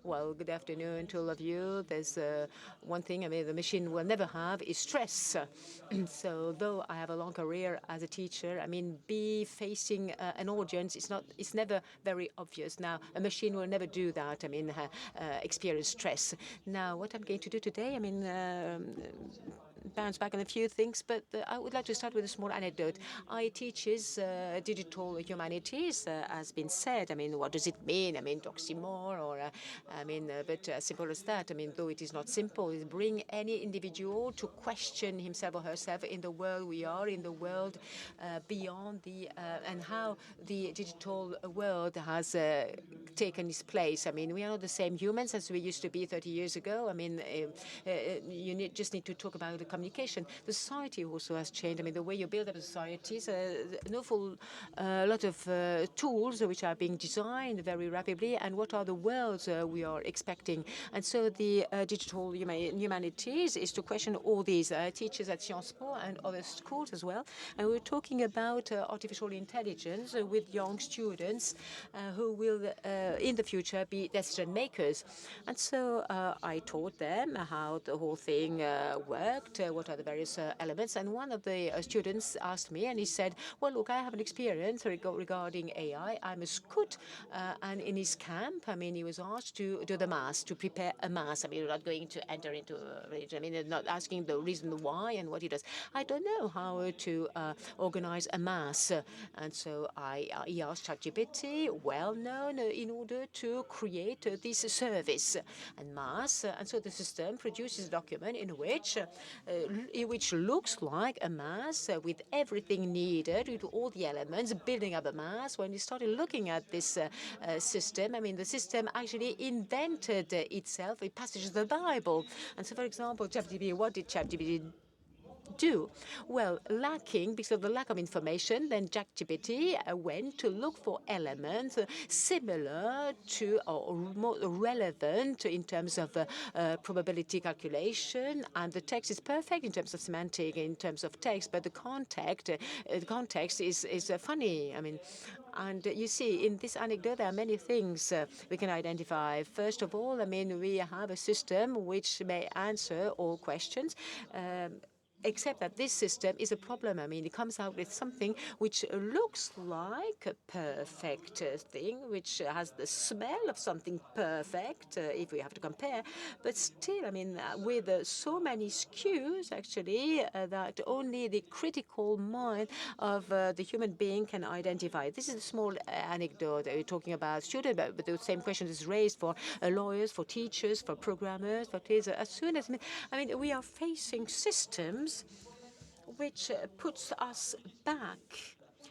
Well, good afternoon to all of you. There's one thing, I mean, the machine will never have is stress. So though I have a long career as a teacher, I mean, be facing an audience, it's never very obvious. Now, a machine will never do that. I mean, experience stress. Now, what I'm going to do today, I mean, bounce back on a few things, but I would like to start with a small anecdote. I teaches digital humanities, as been said. I mean, what does it mean? I mean, oxymoron, or but as simple as that. I mean, though it is not simple, is bring any individual to question himself or herself in the world we are, in the world beyond the and how the digital world has taken its place. I mean, we are not the same humans as we used to be 30 years ago. I mean, just need to talk about the communication. The society also has changed. I mean, the way you build up societies, an awful lot of tools which are being designed very rapidly, and what are the worlds we are expecting. And so the digital humanities is to question all these teachers at Sciences Po and other schools as well. And we're talking about artificial intelligence with young students who will, in the future, be decision makers. And so I taught them how the whole thing worked, what are the various elements. And one of the students asked me, and he said, well, look, I have an experience regarding AI. I'm a scout, and in his camp, I mean, he was asked to do the mass, to prepare a mass. I mean, we're not going to enter into, I mean, not asking the reason why and what he does. I don't know how to organize a mass. And so he asked ChatGPT, well known, in order to create this service and mass. And so the system produces a document in which looks like a mass with everything needed, with all the elements, building up a mass. When we started looking at this system, I mean, the system actually invented itself a passage of the Bible. And so, for example, ChatGPT, what did ChatGPT do? Well, because of the lack of information, then ChatGPT went to look for elements similar to or more relevant in terms of probability calculation. And the text is perfect in terms of semantic, in terms of text, but the context is funny. I mean, and you see, in this anecdote, there are many things we can identify. First of all, I mean, we have a system which may answer all questions. Except that this system is a problem. I mean, it comes out with something which looks like a perfect thing, which has the smell of something perfect, if we have to compare. But still, I mean, with so many skews, actually, that only the critical mind of the human being can identify. This is a small anecdote. We're talking about students, but the same question is raised for lawyers, for teachers, for programmers, for teachers. As soon as, I mean, we are facing systems which puts us back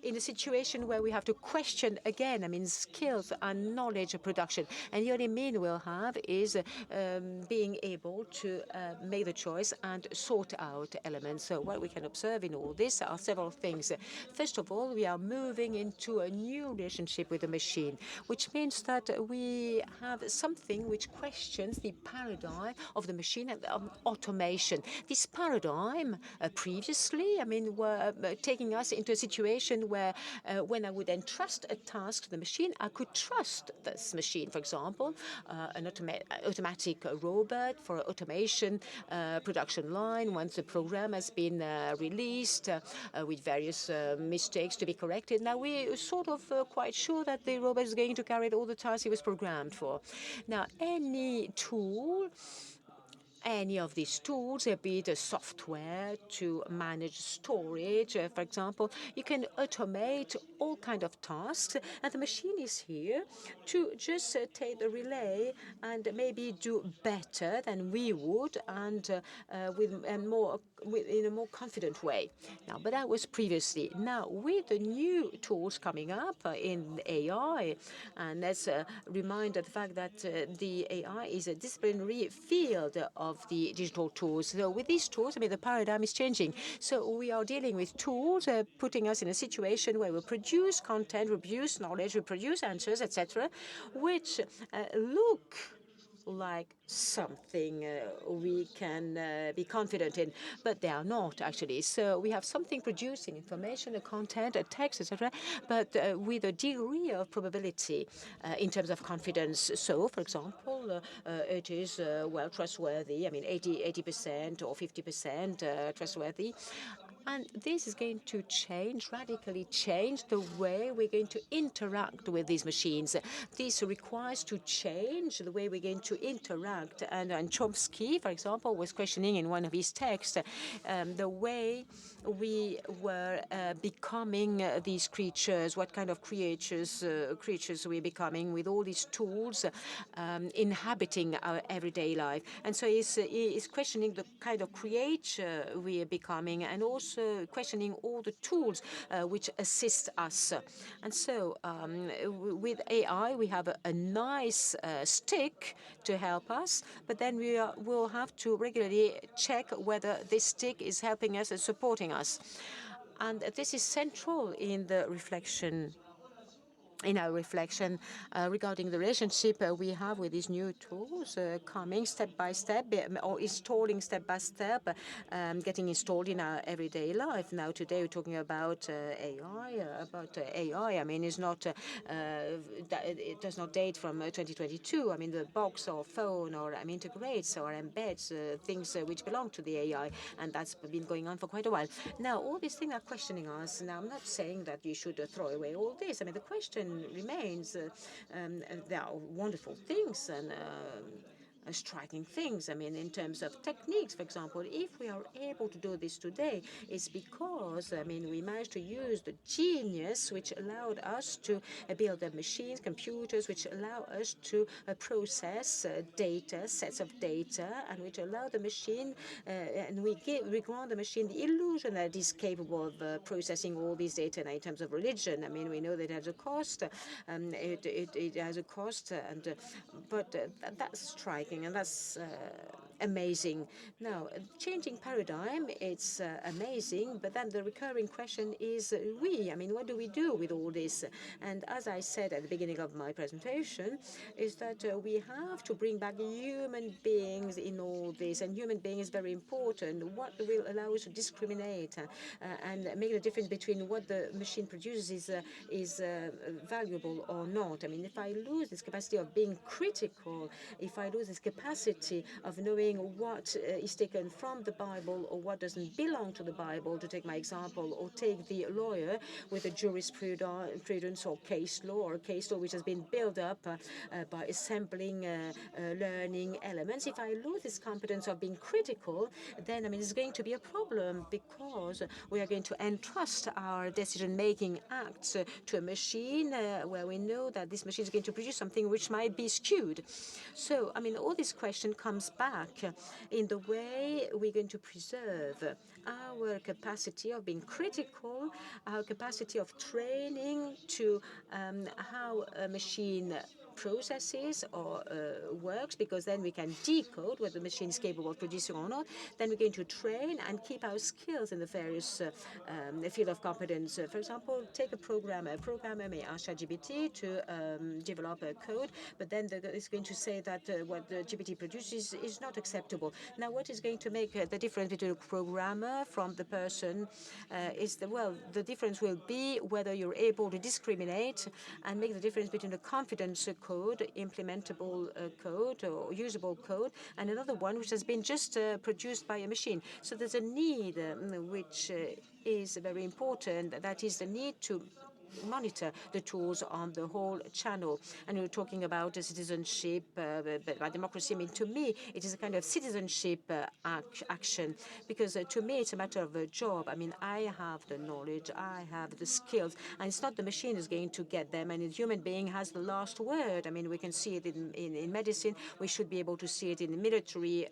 in a situation where we have to question again, I mean, skills and knowledge of production. And the only mean we'll have is being able to make the choice and sort out elements. So what we can observe in all this are several things. First of all, we are moving into a new relationship with the machine, which means that we have something which questions the paradigm of the machine and automation. This paradigm previously, I mean, were taking us into a situation where when I would entrust a task to the machine, I could trust this machine. For example, an automatic robot for automation production line. Once the program has been released with various mistakes to be corrected, now we're sort of quite sure that the robot is going to carry out all the tasks it was programmed for. Now, any of these tools, be it a software to manage storage, for example, you can automate all kinds of tasks, and the machine is here to just take the relay and maybe do better than we would, and in a more confident way. Now, but that was previously. Now, with the new tools coming up in AI, and let's remind the fact that the AI is a disciplinary field of the digital tools. So with these tools, I mean, the paradigm is changing. So we are dealing with tools putting us in a situation where we produce content, we produce knowledge, we produce answers, etc., which look like something we can be confident in, but they are not actually. So we have something producing information, a content, a text, etc., but with a degree of probability in terms of confidence. So, for example, it is well trustworthy. I mean, 80% or 50% trustworthy. And this is going to radically change the way we're going to interact with these machines. This requires to change the way we're going to interact. And Chomsky, for example, was questioning in one of his texts the way we were becoming these creatures, what kind of creatures we're becoming with all these tools inhabiting our everyday life. And so he's questioning the kind of creature we are becoming, and also questioning all the tools which assist us. And so with AI, we have a nice stick to help us, but then we will have to regularly check whether this stick is helping us and supporting us. And this is central in the reflection regarding the relationship we have with these new tools coming step by step or installing step by step, getting installed in our everyday life. Now, today we're talking about AI. I mean, it's not it does not date from 2022. I mean, the box or phone or integrates or embeds things which belong to the AI, and that's been going on for quite a while. Now, all these things are questioning us. Now, I'm not saying that you should throw away all this. I mean, the question remains, there are wonderful things and striking things. I mean, in terms of techniques, for example, if we are able to do this today, it's because, I mean, we managed to use the genius which allowed us to build machines, computers, which allow us to process data, sets of data, and which allow the machine, and we grant the machine the illusion that it is capable of processing all these data. Now, in terms of religion, I mean, we know that it has a cost. It has a cost, but that's striking. And that's amazing. Now, changing paradigm, it's amazing, but then the recurring question is I mean, what do we do with all this? And as I said at the beginning of my presentation, is that we have to bring back human beings in all this, and human being is very important. What will allow us to discriminate and make the difference between what the machine produces is valuable or not? I mean, if I lose this capacity of being critical, if I lose this capacity of knowing what is taken from the Bible or what doesn't belong to the Bible, to take my example, or take the lawyer with a jurisprudence or case law which has been built up by assembling learning elements. If I lose this competence of being critical, then I mean it's going to be a problem, because we are going to entrust our decision-making acts to a machine where we know that this machine is going to produce something which might be skewed. So, I mean, all this question comes back in the way we're going to preserve our capacity of being critical, our capacity of training to how a machine processes or works, because then we can decode what the machine is capable of producing or not. Then we're going to train and keep our skills in the various field of competence. For example, take a programmer. A programmer may ask ChatGPT to develop a code, but then it's going to say that what the GPT produces is not acceptable. Now, what is going to make the difference between a programmer from the person the difference will be whether you're able to discriminate and make the difference between a confidence code, implementable code or usable code, and another one which has been just produced by a machine. So there's a need which is very important. That is the need to monitor the tools on the whole channel. And we're talking about citizenship, about democracy. I mean, to me, it is a kind of citizenship action, because to me, it's a matter of a job. I mean, I have the knowledge, I have the skills, and it's not the machine who's going to get them, and the human being has the last word. I mean, we can see it in medicine. We should be able to see it in the military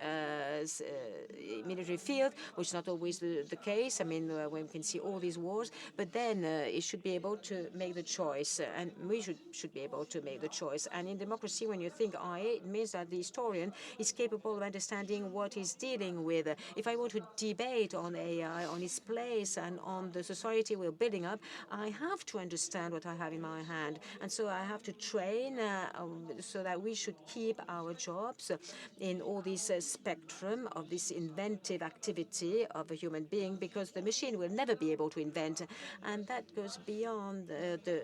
field, which is not always the case. I mean, when we can see all these wars, but then it should be able to make the choice, and we should be able to make the choice. And in democracy, when you think IA, it means that the historian is capable of understanding what he's dealing with. If I want to debate on AI, on its place, and on the society we're building up, I have to understand what I have in my hand. And so I have to train so that we should keep our jobs in all this spectrum of this inventive activity of a human being, because the machine will never be able to invent. And that goes beyond the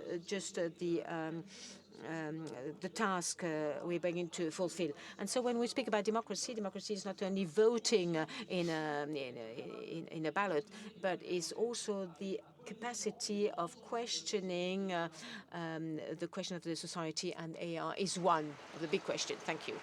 task we're beginning to fulfill. And so when we speak about democracy, democracy is not only voting in a ballot, but it's also the capacity of questioning the question of the society, and AI is one of the big questions. Thank you.